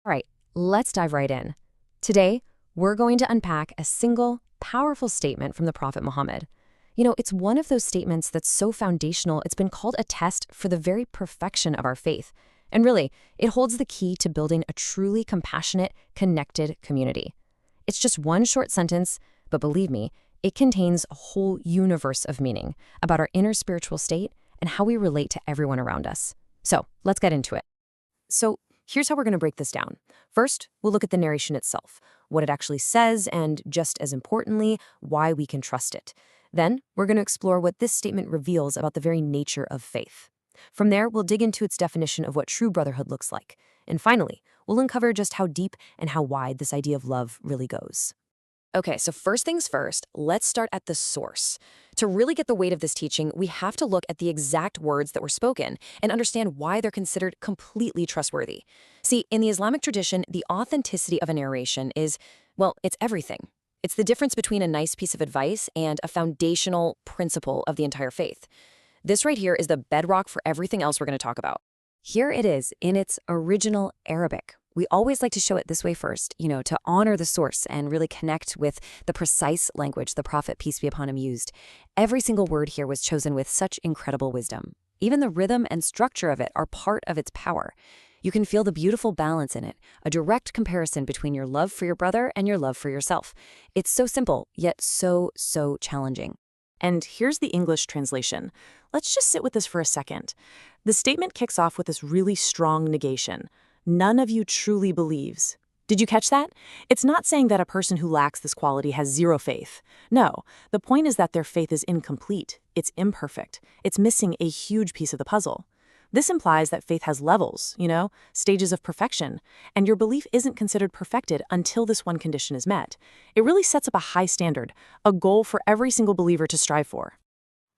All right, let's dive right in. Today, we're going to unpack a single, powerful statement from the Prophet Muhammad. It's one of those statements that's so foundational, it's been called a test for the very perfection of our faith. And really, it holds the key to building a truly compassionate, connected community. It's just one short sentence, but believe me, it contains a whole universe of meaning about our inner spiritual state and how we relate to everyone around us. So, let's get into it. So, here's how we're going to break this down. First, we'll look at the narration itself, what it actually says, and just as importantly, why we can trust it. Then, we're going to explore what this statement reveals about the very nature of faith. From there, we'll dig into its definition of what true brotherhood looks like. And finally, we'll uncover just how deep and how wide this idea of love really goes. Okay, so first things first, let's start at the source. To really get the weight of this teaching, we have to look at the exact words that were spoken and understand why they're considered completely trustworthy. See, in the Islamic tradition, the authenticity of a narration is, well, it's everything. It's the difference between a nice piece of advice and a foundational principle of the entire faith. This right here is the bedrock for everything else we're going to talk about. Here it is in its original Arabic. We always like to show it this way first, to honor the source and really connect with the precise language the Prophet, peace be upon him, used. Every single word here was chosen with such incredible wisdom. Even the rhythm and structure of it are part of its power. You can feel the beautiful balance in it, a direct comparison between your love for your brother and your love for yourself. It's so simple, yet so challenging. And here's the English translation. Let's just sit with this for a second. The statement kicks off with this really strong negation. None of you truly believes. Did you catch that? It's not saying that a person who lacks this quality has zero faith. No, the point is that their faith is incomplete. It's imperfect. It's missing a huge piece of the puzzle. This implies that faith has levels, stages of perfection, and your belief isn't considered perfected until this one condition is met. It really sets up a high standard, a goal for every single believer to strive for.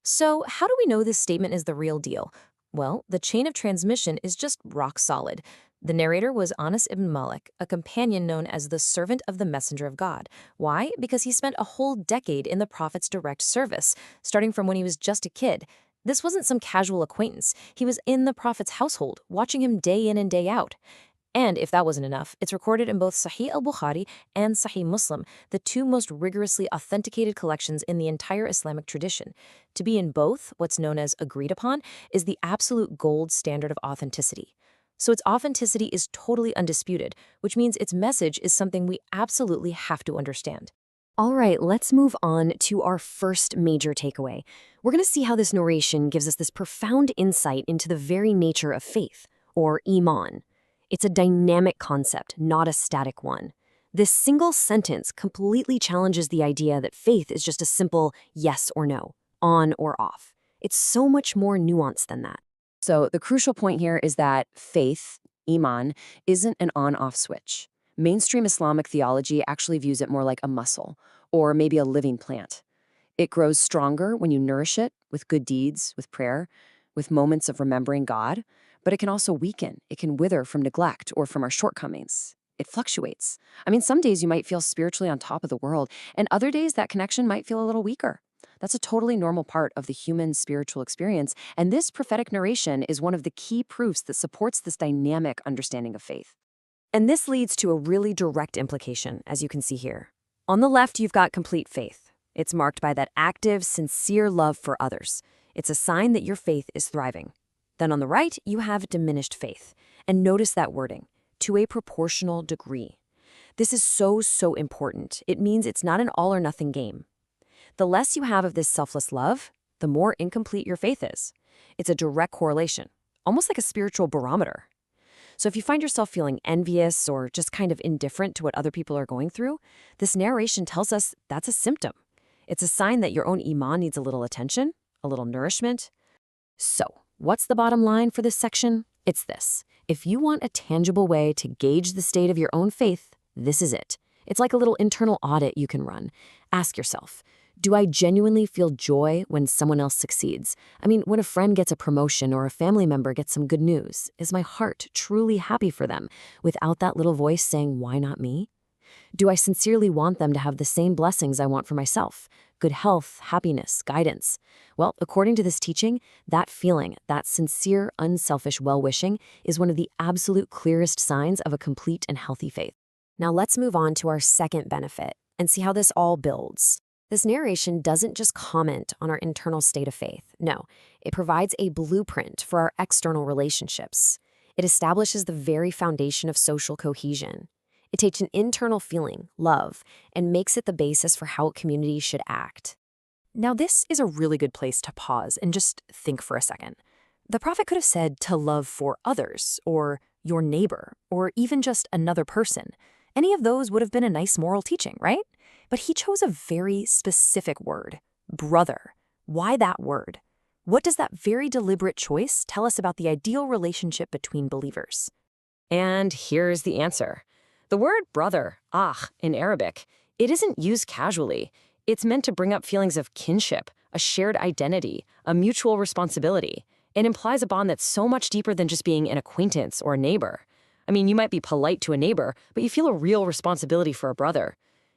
So, how do we know this statement is the real deal? Well, the chain of transmission is just rock solid. The narrator was Anas ibn Malik, a companion known as the servant of the messenger of God. Why? Because he spent a whole decade in the Prophet's direct service, starting from when he was just a kid. This wasn't some casual acquaintance. He was in the Prophet's household, watching him day in and day out. And if that wasn't enough, it's recorded in both Sahih al-Bukhari and Sahih Muslim, the two most rigorously authenticated collections in the entire Islamic tradition. To be in both, what's known as agreed upon, is the absolute gold standard of authenticity. So its authenticity is totally undisputed, which means its message is something we absolutely have to understand. All right, let's move on to our first major takeaway. We're going to see how this narration gives us this profound insight into the very nature of faith, or iman. It's a dynamic concept, not a static one. This single sentence completely challenges the idea that faith is just a simple yes or no, on or off. It's so much more nuanced than that. So the crucial point here is that faith, iman, isn't an on-off switch. Mainstream Islamic theology actually views it more like a muscle, or maybe a living plant. It grows stronger when you nourish it with good deeds, with prayer, with moments of remembering God, but it can also weaken. It can wither from neglect or from our shortcomings. It fluctuates. Some days you might feel spiritually on top of the world, and other days that connection might feel a little weaker. That's a totally normal part of the human spiritual experience, and this prophetic narration is one of the key proofs that supports this dynamic understanding of faith. And this leads to a really direct implication, as you can see here. On the left, you've got complete faith. It's marked by that active, sincere love for others. It's a sign that your faith is thriving. Then on the right, you have diminished faith. And notice that wording, to a proportional degree. This is so important. It means it's not an all-or-nothing game. The less you have of this selfless love, the more incomplete your faith is. It's a direct correlation, almost like a spiritual barometer. So if you find yourself feeling envious or just kind of indifferent to what other people are going through, this narration tells us that's a symptom. It's a sign that your own iman needs a little attention, a little nourishment. So, what's the bottom line for this section? It's this. If you want a tangible way to gauge the state of your own faith, this is it. It's like a little internal audit you can run. Ask yourself, do I genuinely feel joy when someone else succeeds? When a friend gets a promotion or a family member gets some good news, is my heart truly happy for them without that little voice saying, why not me? Do I sincerely want them to have the same blessings I want for myself? Good health, happiness, guidance. Well, according to this teaching, that feeling, that sincere, unselfish well-wishing, is one of the absolute clearest signs of a complete and healthy faith. Now let's move on to our second benefit and see how this all builds. This narration doesn't just comment on our internal state of faith. No, it provides a blueprint for our external relationships. It establishes the very foundation of social cohesion. It takes an internal feeling, love, and makes it the basis for how communities should act. Now, this is a really good place to pause and just think for a second. The prophet could have said to love for others, or your neighbor, or even just another person. Any of those would have been a nice moral teaching, right? But he chose a very specific word, brother. Why that word? What does that very deliberate choice tell us about the ideal relationship between believers? And here's the answer. The word brother, in Arabic, it isn't used casually. It's meant to bring up feelings of kinship, a shared identity, a mutual responsibility. It implies a bond that's so much deeper than just being an acquaintance or a neighbor. I mean, you might be polite to a neighbor, but you feel a real responsibility for a brother.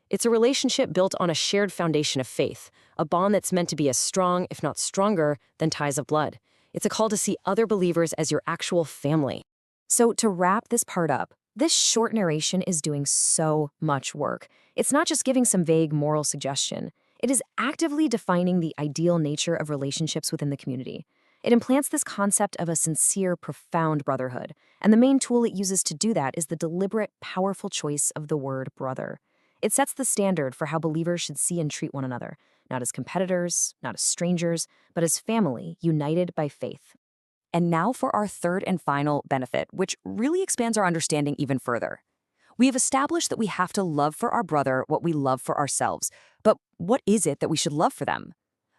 It's a relationship built on a shared foundation of faith, a bond that's meant to be as strong, if not stronger, than ties of blood. It's a call to see other believers as your actual family. So to wrap this part up, this short narration is doing so much work. It's not just giving some vague moral suggestion. It is actively defining the ideal nature of relationships within the community. It implants this concept of a sincere, profound brotherhood, and the main tool it uses to do that is the deliberate, powerful choice of the word brother. It sets the standard for how believers should see and treat one another, not as competitors, not as strangers, but as family united by faith. And now for our third and final benefit, which really expands our understanding even further. We have established that we have to love for our brother what we love for ourselves. But what is it that we should love for them?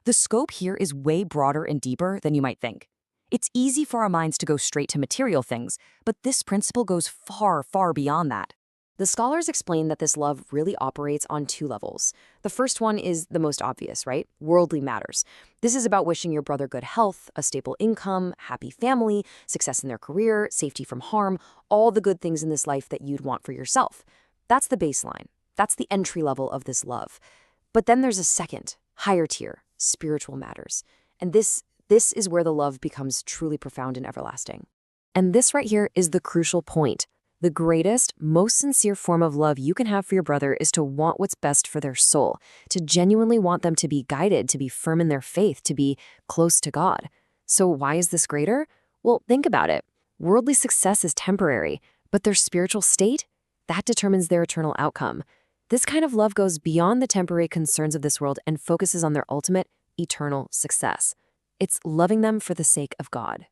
The scope here is way broader and deeper than you might think. It's easy for our minds to go straight to material things, but this principle goes far, far beyond that. The scholars explain that this love really operates on two levels. The first one is the most obvious, right? Worldly matters. This is about wishing your brother good health, a stable income, happy family, success in their career, safety from harm, all the good things in this life that you'd want for yourself. That's the baseline. That's the entry level of this love. But then there's a second, higher tier, spiritual matters. And this is where the love becomes truly profound and everlasting. And this right here is the crucial point. The greatest, most sincere form of love you can have for your brother is to want what's best for their soul, to genuinely want them to be guided, to be firm in their faith, to be close to God. So why is this greater? Well, think about it. Worldly success is temporary, but their spiritual state, that determines their eternal outcome. This kind of love goes beyond the temporary concerns of this world and focuses on their ultimate, eternal success. It's loving them for the sake of God.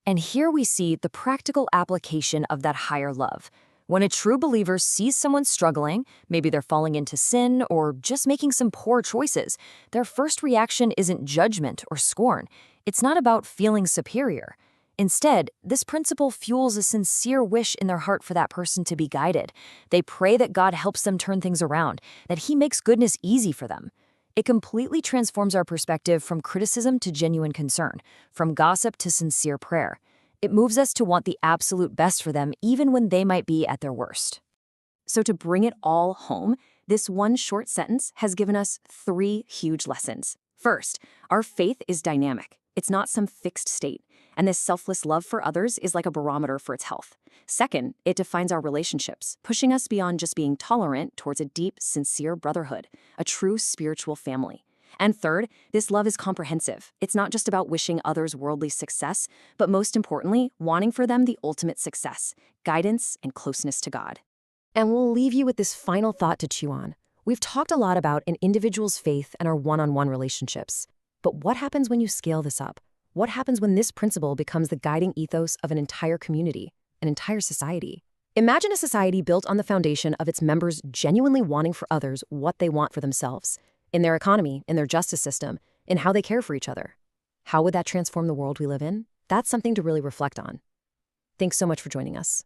And here we see the practical application of that higher love. When a true believer sees someone struggling, maybe they're falling into sin or just making some poor choices, their first reaction isn't judgment or scorn. It's not about feeling superior. Instead, this principle fuels a sincere wish in their heart for that person to be guided. They pray that God helps them turn things around, that He makes goodness easy for them. It completely transforms our perspective from criticism to genuine concern, from gossip to sincere prayer. It moves us to want the absolute best for them even when they might be at their worst. So to bring it all home, this one short sentence has given us 3 huge lessons. First, our faith is dynamic. It's not some fixed state, and this selfless love for others is like a barometer for its health. Second, it defines our relationships, pushing us beyond just being tolerant towards a deep, sincere brotherhood, a true spiritual family. And third, this love is comprehensive. It's not just about wishing others worldly success, but most importantly, wanting for them the ultimate success, guidance, and closeness to God. And we'll leave you with this final thought to chew on. We've talked a lot about an individual's faith and our one-on-one relationships. But what happens when you scale this up? What happens when this principle becomes the guiding ethos of an entire community, an entire society? Imagine a society built on the foundation of its members genuinely wanting for others what they want for themselves, in their economy, in their justice system, in how they care for each other. How would that transform the world we live in? That's something to really reflect on. Thanks so much for joining us.